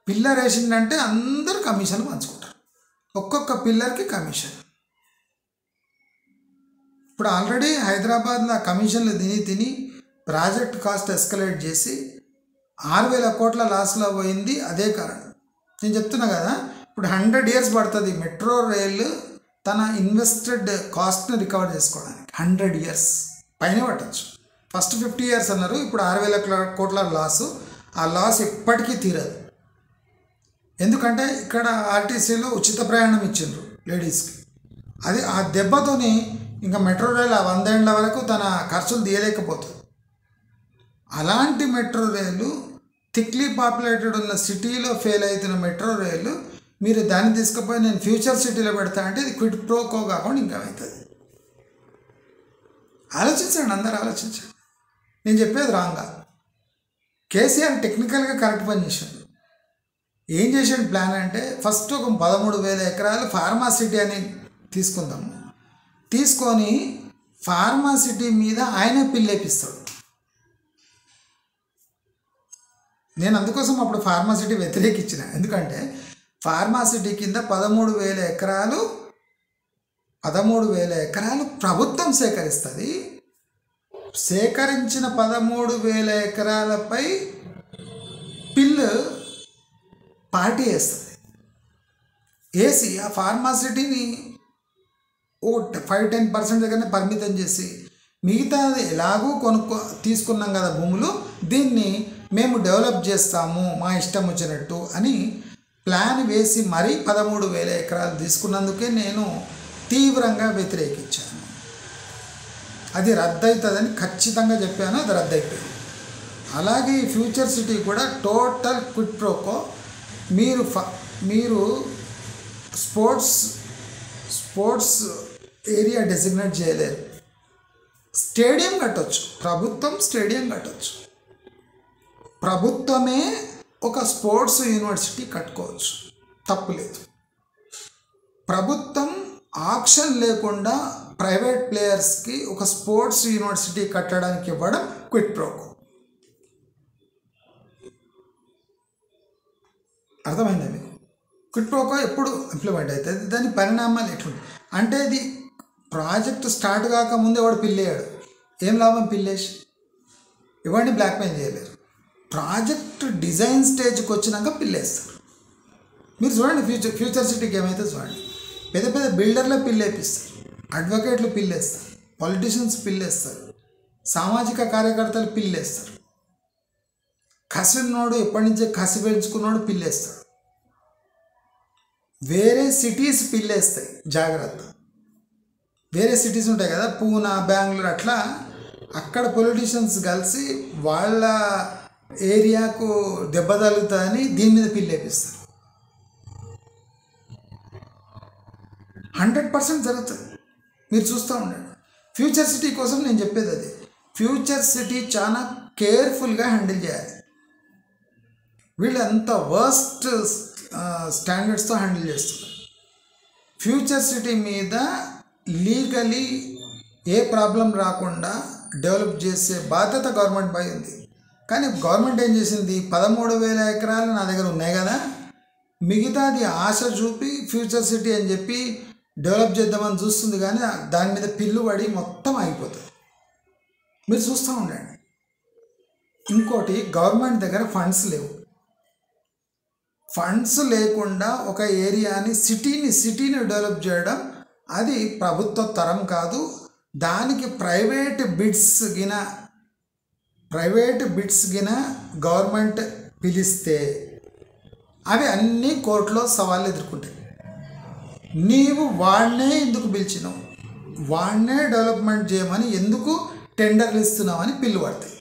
[SPEAKER 1] పిల్లర్ వేసిందంటే అందరూ కమిషన్ పంచుకుంటారు, ఒక్కొక్క పిల్లర్కి కమిషన్. ఇప్పుడు ఆల్రెడీ హైదరాబాద్లో కమిషన్లు తిని ప్రాజెక్ట్ కాస్ట్ ఎస్కలేట్ చేసి 6,000 కోట్ల లాస్లో పోయింది. అదే కారణం. నేను చెప్తున్నా కదా, ఇప్పుడు 100 years పడుతుంది మెట్రో రైలు తన ఇన్వెస్టెడ్ కాస్ట్ని రికవర్ చేసుకోవడానికి. 100 years పైనే పట్టచ్చు. ఫస్ట్ 50 years అన్నారు, ఇప్పుడు 6,000 కోట్ల లాసు. ఆ లాస్ ఎప్పటికీ తీరదు. ఎందుకంటే ఇక్కడ ఆర్టీసీలో ఉచిత ప్రయాణం ఇచ్చిండ్రు లేడీస్కి. అది ఆ దెబ్బతోని ఇంకా మెట్రో రైలు 100 ఏళ్ల వరకు తన ఖర్చులు తీయలేకపోతుంది. అలాంటి మెట్రో రైలు, థిక్లీ పాపులేటెడ్ ఉన్న సిటీలో ఫెయిల్ అవుతున్న మెట్రో రైలు మీరు దాన్ని తీసుకుపోయి నేను ఫ్యూచర్ సిటీలో పెడతా అంటే ఇది క్విట్ ప్రోకో కాకుండా ఇంకా అవుతుంది. ఆలోచించండి, అందరు ఆలోచించండి. నేను చెప్పేది రాంగా. కేసీఆర్ టెక్నికల్గా కరెక్ట్ పని చేశాడు. ఏం చేసాడు ప్లాన్ అంటే, ఫస్ట్ ఒక 13,000 ఎకరాలు ఫార్మా సిటీ అని తీసుకుందాము. తీసుకొని ఫార్మా సిటీ మీద ఆయనే పిల్లేపిస్తాడు. నేను అందుకోసం అప్పుడు ఫార్మా సిటీ వ్యతిరేకించిన. ఎందుకంటే ఫార్మా సిటీ కింద 13,000 ఎకరాలు ప్రభుత్వం సేకరిస్తుంది. సేకరించిన 13,000 ఎకరాలపై పిల్లు పార్టీ వేస్తుంది. వేసి ఆ ఫార్మా సిటీని 5-10% దగ్గరనే పరిమితం చేసి మిగతాది ఎలాగూ తీసుకున్నాం కదా భూములు, దీన్ని మేము డెవలప్ చేస్తాము మా ఇష్టం వచ్చినట్టు అని ప్లాన్ వేసి మరీ 13,000 ఎకరాలు తీసుకున్నందుకే నేను తీవ్రంగా వ్యతిరేకించాను. అది రద్దవుతుందని ఖచ్చితంగా చెప్పాను, అది రద్దయిపోయింది. అలాగే ఈ ఫ్యూచర్ సిటీ కూడా టోటల్ క్విట్ ప్రోకో. మీరు స్పోర్ట్స్ ఏరియా డెసిగ్నేట్ చేయలేరు. స్టేడియం కట్టవచ్చు, ప్రభుత్వం స్టేడియం కట్టవచ్చు. ప్రభుత్వమే ఒక స్పోర్ట్స్ యూనివర్సిటీ కట్టుకోవచ్చు, తప్పులేదు. ప్రభుత్వం ఆక్షన్ లేకుండా ప్రైవేట్ ప్లేయర్స్కి ఒక స్పోర్ట్స్ యూనివర్సిటీ కట్టడానికి ఇవ్వడం క్విట్ ప్రోకో. అర్థమైందా మీకు? క్విట్ ప్రోకో ఎప్పుడు ఇంప్లిమెంట్ అవుతుంది, దాని పరిణామాలు ఎట్లుంటాయి అంటే, ఇది ప్రాజెక్ట్ స్టార్ట్ కాకముందే వాడు పిల్లేయాడు, ఏం లాభం పిల్లేసి? ఇవన్నీ బ్లాక్ మెయిల్ చేయలేరు. ప్రాజెక్ట్ డిజైన్ స్టేజ్కి వచ్చినాక పిల్లేస్తారు. మీరు చూడండి ఫ్యూచర్ సిటీకి ఏమైతే చూడండి, పెద్ద పెద్ద బిల్డర్లే పిల్లేపిస్తారు, అడ్వకేట్లు పిల్లేస్తారు, పొలిటీషియన్స్ పిల్లేస్తారు, సామాజిక కార్యకర్తలు పిల్లేస్తారు, కసినోడు ఎప్పటి నుంచే కసి పెంచుకున్నాడు పిల్లేస్తాడు. వేరే సిటీస్ పిల్లేస్తాయి, జాగ్రత్త. వేరే సిటీస్ ఉంటాయి కదా, పూనా, బెంగళూరు, అట్లా అక్కడ పొలిటీషియన్స్ కలిసి వాళ్ళ ఏరియాకు దెబ్బ తగులుతుందని దీని మీద పిల్లేపిస్తారు. 100% జరుగుతుంది, మీరు చూస్తూ ఉండండి. ఫ్యూచర్ సిటీ కోసం నేను చెప్పేది అది. ఫ్యూచర్ సిటీ చాలా కేర్ఫుల్గా హ్యాండిల్ చేయాలి. వీళ్ళు అంత వర్స్ట్ స్టాండర్డ్స్తో హ్యాండిల్ చేస్తున్నారు. ఫ్యూచర్ సిటీ మీద లీగలీ ఏ ప్రాబ్లం రాకుండా డెవలప్ చేసే బాధ్యత గవర్నమెంట్ పై ఉంది. కానీ గవర్నమెంట్ ఏం చేసింది, 13,000 ఎకరాలు నా దగ్గర ఉన్నాయి కదా, మిగతాది ఆశ చూపి ఫ్యూచర్ సిటీ అని చెప్పి డెవలప్ చేద్దామని చూస్తుంది, కానీ దాని మీద పిల్లు పడి మొత్తం అయిపోతుంది. మీరు చూస్తూ ఉండండి. ఇంకోటి, గవర్నమెంట్ దగ్గర ఫండ్స్ లేవు. ఫండ్స్ లేకుండా ఒక ఏరియాని సిటీని డెవలప్ చేయడం అది ప్రభుత్వ తరం కాదు. దానికి ప్రైవేట్ బిడ్స్ గిన గవర్నమెంట్ పిలిస్తే అవి అన్నీ కోర్టులో సవాళ్ళు ఎదుర్కొంటాయి. నీవు వాడినే ఎందుకు పిలిచినావు, వాడినే డెవలప్మెంట్ చేయమని ఎందుకు టెండర్లు ఇస్తున్నావు అని పిల్లు పడతాయి,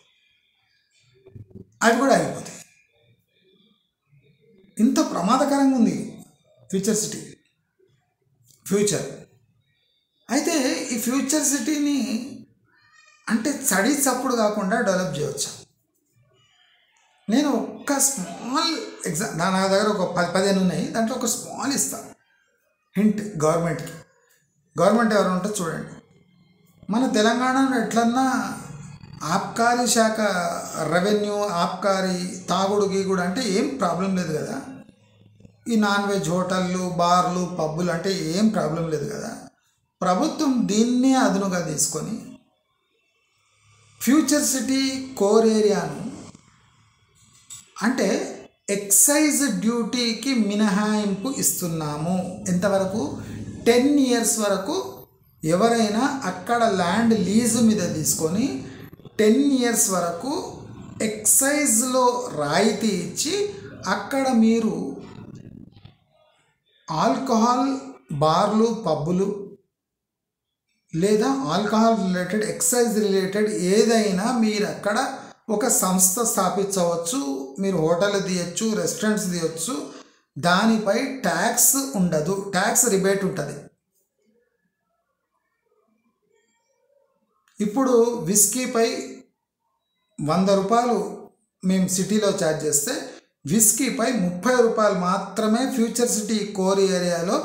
[SPEAKER 1] అవి కూడా అయిపోతాయి. ఇంత ప్రమాదకరంగా ఉంది ఫ్యూచర్ సిటీ. అయితే ఈ ఫ్యూచర్ సిటీని అంటే చడి చప్పుడు కాకుండా డెవలప్ చేయవచ్చు. నేను ఒక్క స్మాల్ నా దగ్గర ఒక 10-15 ఉన్నాయి, దాంట్లో ఒక స్మాల్ ఇస్తాను హింట్ గవర్నమెంట్కి. గవర్నమెంట్ ఎవరు ఉంటుందో చూడండి. మన తెలంగాణలో ఎట్లన్నా ఆబ్కారీ శాఖ, రెవెన్యూ, ఆబ్కారీ, తాగుడు గీగుడు అంటే ఏం ప్రాబ్లం లేదు కదా. ఈ నాన్ వెజ్ హోటళ్ళు, బార్లు, పబ్బులు అంటే ఏం ప్రాబ్లం లేదు కదా. ప్రభుత్వం దీన్నే అదునుగా తీసుకొని ఫ్యూచర్ సిటీ కోర్ ఏరియాను అంటే ఎక్సైజ్ డ్యూటీకి మినహాయింపు ఇస్తున్నాము. ఎంతవరకు? 10 years వరకు. ఎవరైనా అక్కడ ల్యాండ్ లీజు మీద తీసుకొని 10 years వరకు ఎక్సైజ్లో రాయితీ ఇచ్చి అక్కడ మీరు ఆల్కహాల్ బార్లు, పబ్బులు లేదా ఆల్కహాల్ రిలేటెడ్, ఎక్సైజ్ రిలేటెడ్ ఏదైనా మీరు అక్కడ ఒక సంస్థ స్థాపించవచ్చు. మీరు హోటల్ తీయచ్చు, రెస్టారెంట్స్ తీయచ్చు. దానిపై ట్యాక్స్ ఉండదు, ట్యాక్స్ రిబేట్ ఉంటుంది. ఇప్పుడు విస్కీపై 100 రూపాయలు మేము సిటీలో ఛార్జ్ చేస్తే విస్కీపై 30 రూపాయలు మాత్రమే ఫ్యూచర్ సిటీ కోర్ ఏరియాలో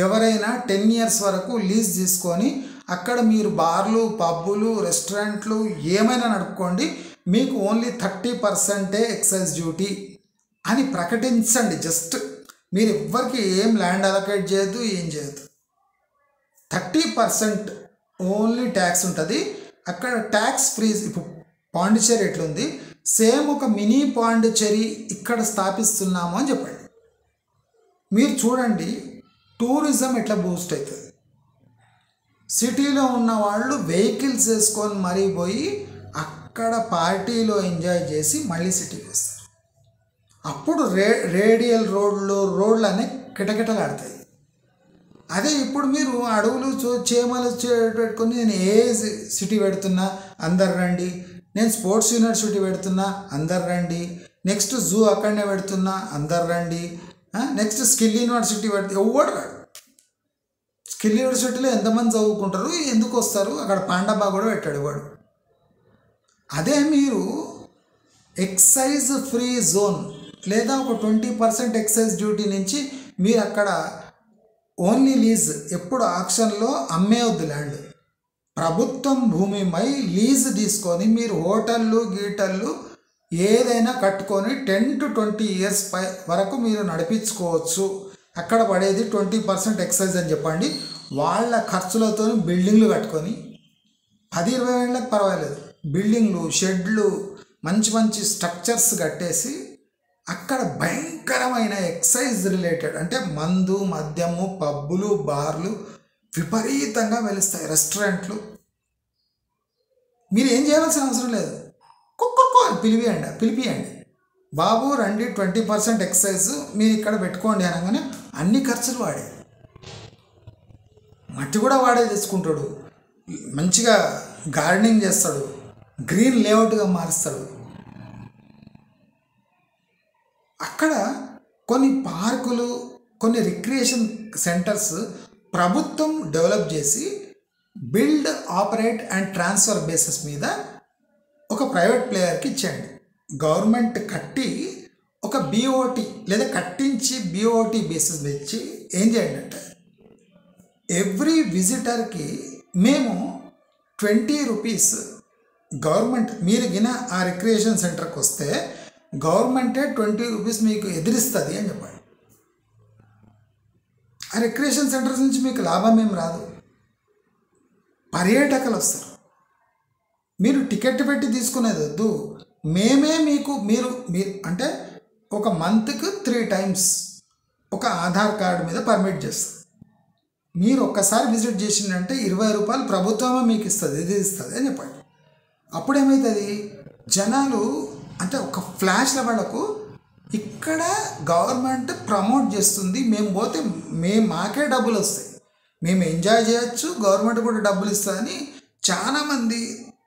[SPEAKER 1] ఎవరైనా 10 years వరకు లీజ్ తీసుకొని అక్కడ మీరు బార్లు, పబ్బులు, రెస్టారెంట్లు ఏమైనా నడుపుకోండి, మీకు ఓన్లీ 30% ఎక్సైజ్ డ్యూటీ అని ప్రకటించండి. జస్ట్ మీరు ఎవ్వరికి ఏం ల్యాండ్ అలొకేట్ చేయొద్దు, ఏం చేయొద్దు. 30% ఓన్లీ ట్యాక్స్ ఉంటుంది అక్కడ. Tax free. ఇప్పుడు పాండిచ్చేరి ఎట్లుంది, సేమ్ ఒక మినీ పాండిచ్చేరి ఇక్కడ స్థాపిస్తున్నాము అని చెప్పండి. మీరు చూడండి టూరిజం ఎట్లా బూస్ట్ అవుతుంది. సిటీలో ఉన్న వాళ్ళు వెహికల్స్ వేసుకొని మరీ పోయి అక్కడ పార్టీలో ఎంజాయ్ చేసి మళ్ళీ సిటీకి వస్తారు. అప్పుడు రేడియల్ రోడ్లు అనే కిటకిటలాడతాయి. అదే ఇప్పుడు మీరు అడవులు చేమలు పెట్టుకొని నేను ఏ సిటీ పెడుతున్నా అందరు రండి, నేను స్పోర్ట్స్ యూనివర్సిటీ పెడుతున్నా అందరు రండి, నెక్స్ట్ జూ అక్కడనే పెడుతున్నా అందరు రండి, నెక్స్ట్ స్కిల్ యూనివర్సిటీ ఎవ్వడు రాడు. స్కిల్ యూనివర్సిటీలో ఎంతమంది చదువుకుంటారు, ఎందుకు వస్తారు? అక్కడ పాండబ్బా కూడా పెట్టాడు వాడు. అదే మీరు ఎక్సైజ్ ఫ్రీ జోన్ లేదా ఒక 20% ఎక్సైజ్ డ్యూటీ నుంచి మీరు అక్కడ ఓన్లీ లీజ్, ఎప్పుడు ఆక్షన్లో అమ్మేవద్దు ల్యాండ్, ప్రభుత్వం భూమిపై లీజ్ తీసుకొని మీరు హోటళ్ళు గీటళ్ళు ఏదైనా కట్టుకొని 10 to 20 years వరకు మీరు నడిపించుకోవచ్చు. అక్కడ పడేది 20% ఎక్సైజ్ అని చెప్పండి. వాళ్ళ ఖర్చులతో బిల్డింగ్లు కట్టుకొని 10-20 ఏళ్ళకి పర్వాలేదు, బిల్డింగ్లు, షెడ్లు, మంచి మంచి స్ట్రక్చర్స్ కట్టేసి అక్కడ భయంకరమైన ఎక్సైజ్ రిలేటెడ్ అంటే మందు మద్యము పబ్బులు బార్లు విపరీతంగా వెలుస్తాయి, రెస్టారెంట్లు. మీరు ఏం చేయాల్సిన అవసరం లేదు, కుక్కో పిలిపియండి, బాబు రండి 20% ఎక్సైజ్ మీరు ఇక్కడ పెట్టుకోండి అనగానే అన్ని ఖర్చులు వాడే, మట్టి కూడా వాడే తీసుకుంటాడు, మంచిగా గార్డెనింగ్ చేస్తాడు, గ్రీన్ లేఅవుట్గా మారుస్తాడు. అక్కడ కొన్ని పార్కులు, కొన్ని రిక్రియేషన్ సెంటర్స్ ప్రభుత్వం డెవలప్ చేసి build operate and transfer basis మీద ఒక ప్రైవేట్ ప్లేయర్కి ఇచ్చేయండి. గవర్నమెంట్ కట్టి ఒక బీఓటీ లేదా కట్టించి బీఓటీ బేసిస్ ఇచ్చి ఏం చేయండి అంటే ఎవ్రీ విజిటర్కి మేము 20 రూపీస్ గవర్నమెంట్, మీరు గిన ఆ రిక్రియేషన్ సెంటర్కి వస్తే గవర్నమెంటే 20 రూపీస్ మీకు ఎదిరిస్తుంది అని చెప్పండి. ఆ రిక్రియేషన్ సెంటర్స్ నుంచి మీకు లాభం ఏం రాదు, పర్యాటకులు వస్తారు. మీరు టికెట్ పెట్టి తీసుకునేది వద్దు, మేమే మీకు మీరు అంటే ఒక మంత్కి 3 times ఒక ఆధార్ కార్డు మీద పర్మిట్ చేస్తాం. మీరు ఒక్కసారి విజిట్ చేసిందంటే 20 రూపాయలు ప్రభుత్వమే మీకు ఇస్తుంది, ఇది ఇస్తుంది అని చెప్పండి. అప్పుడు ఏమవుతుంది, జనాలు అంటే ఒక ఫ్లాష్ల వాళ్ళకు ఇక్కడ గవర్నమెంట్ ప్రమోట్ చేస్తుంది, మేము పోతే మాకే డబ్బులు వస్తాయి, మేము ఎంజాయ్ చేయొచ్చు, గవర్నమెంట్ కూడా డబ్బులు ఇస్తుందని చాలామంది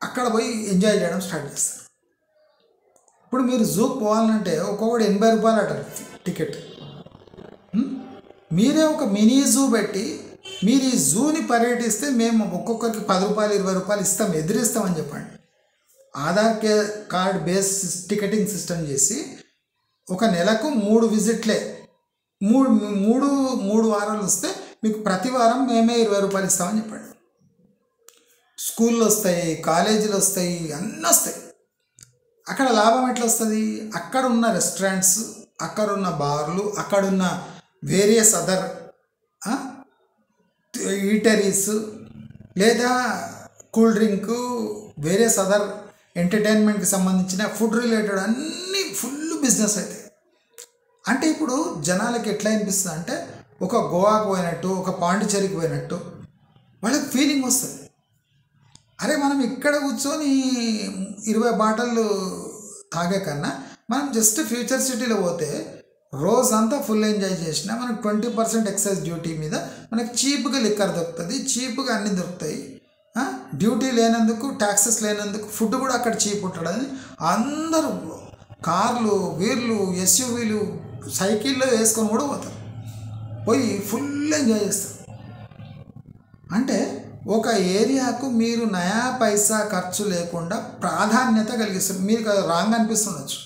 [SPEAKER 1] అక్కడ పోయి ఎంజాయ్ చేయడం స్టార్ట్ చేస్తారు. ఇప్పుడు మీరు జూకి పోవాలంటే ఒక్కొక్కటి 80 రూపాయలు అంటారు టికెట్. మీరే ఒక మినీ జూ పెట్టి మీరు ఈ జూని పర్యటిస్తే మేము ఒక్కొక్కరికి 10 రూపాయలు 20 రూపాయలు ఇస్తాం, ఎదిరిస్తామని చెప్పండి. Aadhaar card base ticketing system చేసి ఒక నెలకు 3 విజిట్లే, మూడు వారాలు వస్తే మీకు ప్రతి వారం మేమే 20 రూపాయలు ఇస్తామని చెప్పండి. స్కూళ్ళు వస్తాయి, కాలేజీలు వస్తాయి, అన్నీ వస్తాయి. అక్కడ లాభం ఎట్లా వస్తుంది, అక్కడ ఉన్న రెస్టారెంట్స్, అక్కడ ఉన్న బార్లు, అక్కడున్న వేరియస్ అదర్ ఈటరీస్ లేదా కూల్ డ్రింకు, వేరియస్ అదర్ ఎంటర్టైన్మెంట్కి సంబంధించిన ఫుడ్ రిలేటెడ్ అన్నీ ఫుల్ బిజినెస్ అవుతాయి. అంటే ఇప్పుడు జనాలకి ఎట్లా అనిపిస్తుంది అంటే ఒక గోవాకు పోయినట్టు, ఒక పాండిచేరికి పోయినట్టు వాళ్ళకి ఫీలింగ్ వస్తుంది. అరే మనం ఇక్కడ కూర్చొని 20 బాటలు తాగే కన్నా మనం జస్ట్ ఫ్యూచర్ సిటీలో పోతే రోజంతా ఫుల్ ఎంజాయ్ చేసినా మనకు 20% ఎక్సైజ్ డ్యూటీ మీద మనకు చీప్గా లిక్కర్ దొరుకుతుంది, చీప్గా అన్నీ దొరుకుతాయి. డ్యూటీ లేనందుకు, ట్యాక్సెస్ లేనందుకు ఫుడ్ కూడా అక్కడ చీప్ ఉంటుందని అందరూ కార్లు, వీర్లు, ఎస్యూవీలు, సైకిల్లో వేసుకొని కూడా పోతారు, పోయి ఫుల్ ఎంజాయ్ చేస్తారు. అంటే ఒక ఏరియాకు మీరు నయా పైసా ఖర్చు లేకుండా ప్రాధాన్యత కలిగిస్తారు. మీకు రాంగ్ అనిపిస్తుండొచ్చు,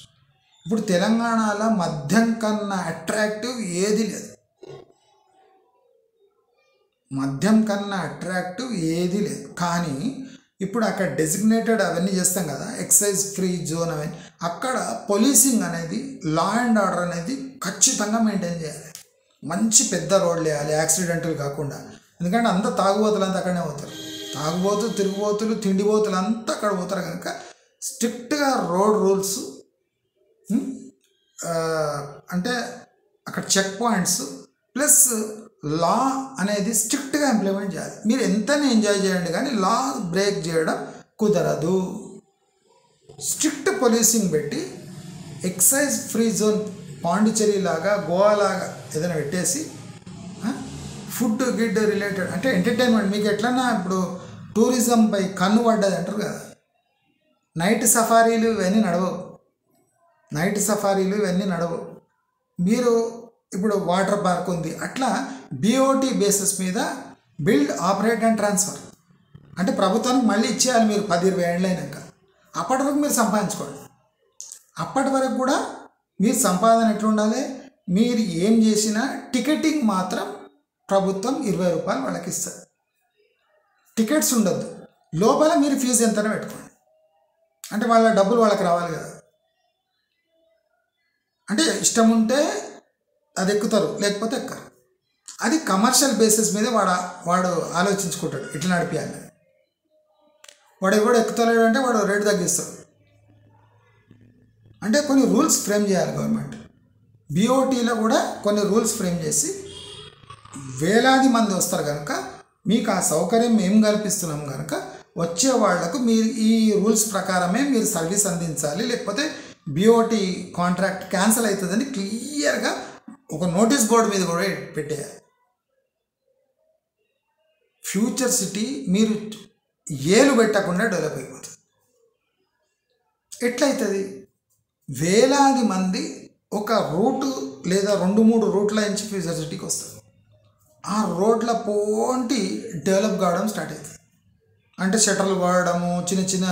[SPEAKER 1] ఇప్పుడు తెలంగాణలో మద్యం కన్నా అట్రాక్టివ్ ఏది లేదు, మద్యం కన్నా అట్రాక్టివ్ ఏది లేదు. కానీ ఇప్పుడు అక్కడ డెసిగ్నేటెడ్ అవన్నీ చేస్తాం కదా, ఎక్సైజ్ ఫ్రీ జోన్ అవన్నీ, అక్కడ పోలీసింగ్ అనేది, లా అండ్ ఆర్డర్ అనేది ఖచ్చితంగా మెయింటైన్ చేయాలి. మంచి పెద్ద రోడ్లు వేయాలి, యాక్సిడెంట్లు కాకుండా. ఎందుకంటే అంతా తాగుబోతులు అంతా అక్కడనే పోతారు, తాగుబోతులు, తిరుగుబోతులు, తిండిబోతులు అంతా అక్కడ పోతారు కనుక స్ట్రిక్ట్గా రోడ్ రూల్స్, అంటే అక్కడ చెక్ పాయింట్స్ ప్లస్ లా అనేది స్ట్రిక్ట్గా ఇంప్లిమెంట్ చేయాలి. మీరు ఎంతనే ఎంజాయ్ చేయండి కానీ లా బ్రేక్ చేయడం కుదరదు. స్ట్రిక్ట్ పోలీసింగ్ పెట్టి ఎక్సైజ్ ఫ్రీ జోన్ పాండిచేరి లాగా, గోవా లాగా ఏదైనా పెట్టేసి ఫుడ్ గిడ్ రిలేటెడ్ అంటే ఎంటర్టైన్మెంట్ మీకు ఎట్లన్నా ఇప్పుడు టూరిజంపై కన్ను పడ్డది అంటారు కదా, నైట్ సఫారీలు ఇవన్నీ నడవవు, నైట్ సఫారీలు ఇవన్నీ నడవవు. మీరు ఇప్పుడు వాటర్ పార్క్ ఉంది, అట్లా బీఓటీ బేసిస్ మీద బిల్డ్ ఆపరేట్ అండ్ ట్రాన్స్ఫర్ అంటే ప్రభుత్వానికి మళ్ళీ ఇచ్చేయాలి మీరు 10-20 ఏళ్ళు అయినాక. అప్పటి వరకు మీరు సంపాదించుకోండి. అప్పటి వరకు కూడా మీరు సంపాదన ఎట్లా ఉండాలి, మీరు ఏం చేసినా టికెటింగ్ మాత్రం ప్రభుత్వం 20 రూపాయలు వాళ్ళకి ఇస్తారు. టికెట్స్ ఉండొద్దు, లోపల మీరు ఫీజు ఎంతనే పెట్టుకోండి, అంటే వాళ్ళ డబ్బులు వాళ్ళకి రావాలి కదా. అంటే ఇష్టం ఉంటే అది ఎక్కుతారు, లేకపోతే ఎక్కరు. అది కమర్షియల్ బేసిస్ మీద వాడు ఆలోచించుకుంటాడు ఇట్లా నడిపించాలి. వాడు ఎవడు ఎక్కుతలేడు అంటే వాడు రేటు తగ్గిస్తాడు. అంటే కొన్ని రూల్స్ ఫ్రేమ్ చేయాలి గవర్నమెంట్. బీఓటీలో కూడా కొన్ని రూల్స్ ఫ్రేమ్ చేసి వేలాది మంది వస్తారు కనుక మీకు ఆ సౌకర్యం మేము కల్పిస్తున్నాం కనుక వచ్చే వాళ్లకు మీరు ఈ రూల్స్ ప్రకారమే మీరు సర్వీస్ అందించాలి, లేకపోతే బీఓటీ కాంట్రాక్ట్ క్యాన్సిల్ అవుతుందని క్లియర్గా ఒక నోటీస్ బోర్డు మీద కూడా పెట్టేయాలి. ఫ్యూచర్ సిటీ మీరు ఏలు పెట్టకుండా డెవలప్ అయిపోతుంది. ఎట్లయితుంది? వేలాది మంది ఒక రూటు లేదా 2-3 రూట్ల నుంచి ఫ్యూచర్ సిటీకి వస్తారు. ఆ రోడ్ల పోంటి డెవలప్ కావడం స్టార్ట్ అవుతుంది. అంటే షటర్లు వాడడము, చిన్న చిన్న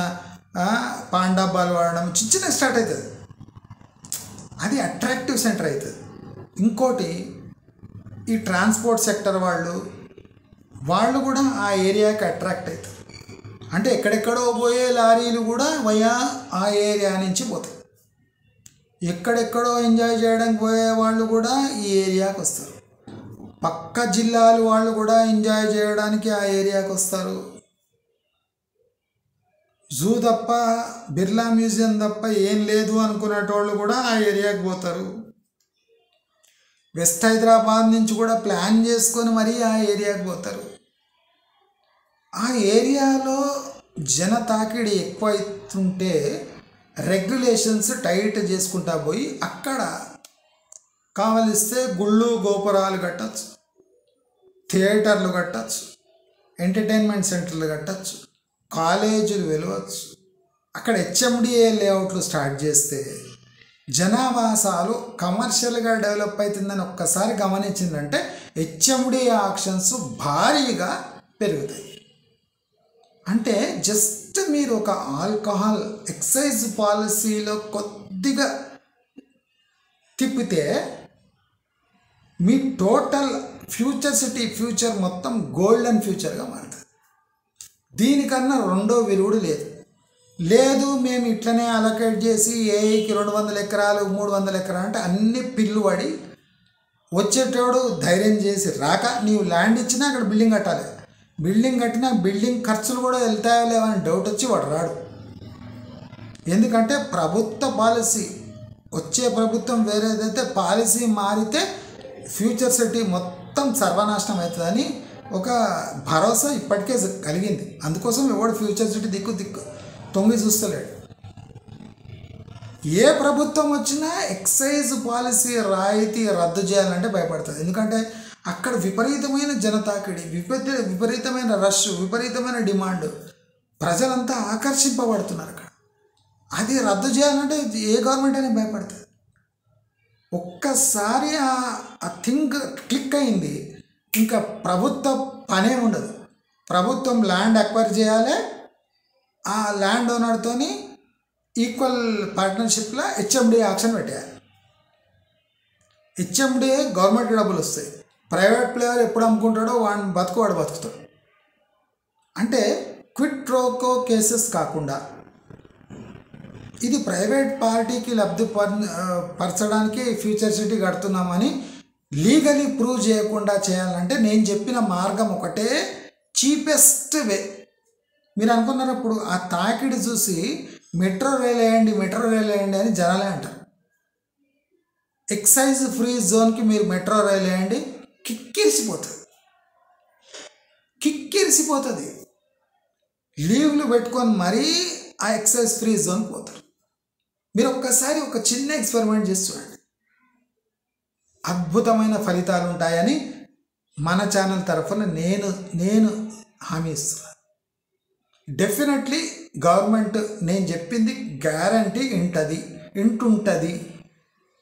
[SPEAKER 1] పాన్ డబ్బాలు వాడడం, చిన్న స్టార్ట్ అవుతుంది. అది అట్రాక్టివ్ సెంటర్ అవుతుంది. ఇంకోటి ఈ ట్రాన్స్పోర్ట్ సెక్టర్ వాళ్ళు కూడా ఆ ఏరియాకి అట్రాక్ట్ అవుతారు. అంటే ఎక్కడెక్కడో పోయే లారీలు కూడా వయా ఆ ఏరియా నుంచి పోతాయి. ఎక్కడెక్కడో ఎంజాయ్ చేయడానికి పోయే వాళ్ళు కూడా ఈ ఏరియాకి వస్తారు. పక్క జిల్లాలు వాళ్ళు కూడా ఎంజాయ్ చేయడానికి ఆ ఏరియాకి వస్తారు. జూ తప్ప, బిర్లా మ్యూజియం తప్ప ఏం లేదు అనుకునేటోళ్ళు కూడా ఆ ఏరియాకి పోతారు. వెస్ట్ హైదరాబాద్ నుంచి కూడా ప్లాన్ చేసుకొని మరీ ఆ ఏరియాకి పోతారు. ఆ ఏరియాలో జన తాకిడి ఎక్కువ అవుతుంటే రెగ్యులేషన్స్ టైట్ చేసుకుంటా పోయి అక్కడ కావలిస్తే గుళ్ళు గోపురాలు కట్టచ్చు, థియేటర్లు కట్టచ్చు, ఎంటర్టైన్మెంట్ సెంటర్లు కట్టచ్చు, కాలేజీలు వెలవచ్చు. అక్కడ హెచ్ఎండిఏ లేఅవుట్లు స్టార్ట్ చేస్తే జనావాసాలు కమర్షియల్గా డెవలప్ అవుతుందని ఒక్కసారి గమనించిందంటే హెచ్ఎండిఏ ఆక్షన్స్ భారీగా పెరుగుతాయి. అంటే జస్ట్ మీరు ఒక ఆల్కహాల్ ఎక్సైజ్ పాలసీలో కొద్దిగా తిప్పితే మీ టోటల్ ఫ్యూచర్ సిటీ ఫ్యూచర్ మొత్తం గోల్డెన్ ఫ్యూచర్గా మారుతుంది. దీనికన్నా రెండో విరుగుడు లేదు. మేము ఇట్లనే అలొకేట్ చేసి ఏఐకి 200 ఎకరాలు 300 ఎకరాలు అంటే అన్ని పిల్లు పడి వచ్చేటోడు ధైర్యం చేసి రాక నీవు ల్యాండ్ ఇచ్చినా అక్కడ బిల్డింగ్ కట్టాలి. బిల్డింగ్ కట్టినా బిల్డింగ్ ఖర్చులు కూడా వెళ్తాయో లేవని డౌట్ వచ్చి వాడు రాడు. ఎందుకంటే ప్రభుత్వ పాలసీ, వచ్చే ప్రభుత్వం వేరేదైతే పాలసీ మారితే ఫ్యూచర్ సిటీ మొత్తం సర్వనాశనం అవుతుందని ఒక భరోసా ఇప్పటికే కలిగింది. అందుకోసం ఎవడు ఫ్యూచర్ సిటీ దిక్కు తొంగి చూస్తలేడు. ఏ ప్రభుత్వం వచ్చినా ఎక్సైజ్ పాలసీ రాయితీ రద్దు చేయాలంటే భయపడుతుంది. ఎందుకంటే అక్కడ విపరీతమైన జనతాకిడి, విపరీతమైన రష్, విపరీతమైన డిమాండ్, ప్రజలంతా ఆకర్షింపబడుతున్నారు. అక్కడ అది రద్దు చేయాలంటే ఏ గవర్నమెంట్ అయినా భయపడుతుంది. ఒక్కసారి ఆ థింగ్ క్లిక్ అయింది, ఇంకా ప్రభుత్వ పనే ఉండదు. ప్రభుత్వం ల్యాండ్ అక్వైర్ చేయాలి, ఆ ల్యాండ్ ఓనర్తోని ఈక్వల్ పార్ట్నర్షిప్లో హెచ్ఎండిఏ ఆక్షన్ పెట్టేయాలి. హెచ్ఎండిఏ గవర్నమెంట్కి డబ్బులు వస్తాయి. ప్రైవేట్ ప్లేయర్ ఎప్పుడు అమ్ముకుంటాడో వాడిని వాడు బతుకుతాడు. అంటే క్విట్ ప్రోకో కేసెస్ కాకుండా ఇది ప్రైవేట్ పార్టీకి లబ్ధి పరచడానికి ఫ్యూచర్ సిటీ కడుతున్నామని లీగలీ ప్రూవ్ చేయకుండా చేయాలంటే నేను చెప్పిన మార్గం ఒకటే చీపెస్ట్ వే. మీరు అనుకున్నారు ఇప్పుడు ఆ తాకిడి చూసి మెట్రో రైల్ వేయండి అని జనాలే అంటారు. ఎక్సైజ్ ఫ్రీ జోన్కి మీరు మెట్రో రైల్ వేయండి, కిక్కిరిసిపోతుంది. లీవ్లు పెట్టుకొని మరీ ఆ ఎక్సైజ్ ఫ్రీ జోన్కి పోతారు. మీరు ఒక్కసారి ఒక చిన్న ఎక్స్పెరిమెంట్ చేసి చూడండి, అద్భుతమైన ఫలితాలు ఉంటాయని మన ఛానల్ తరఫున నేను హామీ ఇస్తున్నాను. డెఫినెట్లీ గవర్నమెంట్ నేను చెప్పింది గ్యారంటీ ఇంటుంటుంది.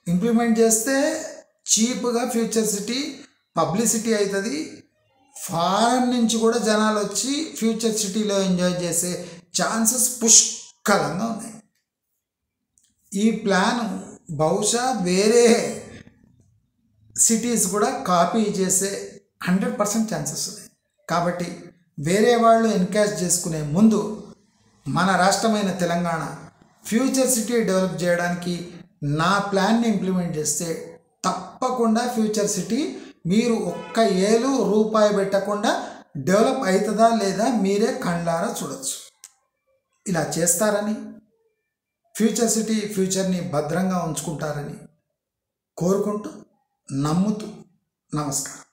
[SPEAKER 1] ఇంప్లిమెంట్ చేస్తే చీప్గా ఫ్యూచర్ సిటీ పబ్లిసిటీ అవుతుంది. ఫారెన్ నుంచి కూడా జనాలు వచ్చి ఫ్యూచర్ సిటీలో ఎంజాయ్ చేసే ఛాన్సెస్ పుష్కలంగా ఉన్నాయి. ఈ ప్లాన్ బహుశా వేరే సిటీస్ కూడా కాపీ చేసే 100% ఛాన్సెస్ ఉన్నాయి. కాబట్టి వేరే వాళ్ళు ఎన్కాష్ చేసుకునే ముందు మన రాష్ట్రమైన తెలంగాణ ఫ్యూచర్ సిటీ డెవలప్ చేయడానికి నా ప్లాన్ని ఇంప్లిమెంట్ చేస్తే తప్పకుండా ఫ్యూచర్ సిటీ మీరు ఒక్క ఏలు రూపాయి పెట్టకుండా డెవలప్ అవుతుందా లేదా మీరే కళ్ళారా చూడొచ్చు. ఇలా చేస్తారని ఫ్యూచర్ సిటీ ఫ్యూచర్ని భద్రంగా ఉంచుకుంటారని కోరుకుంటూ, నమ్ముతూ నమస్కారం.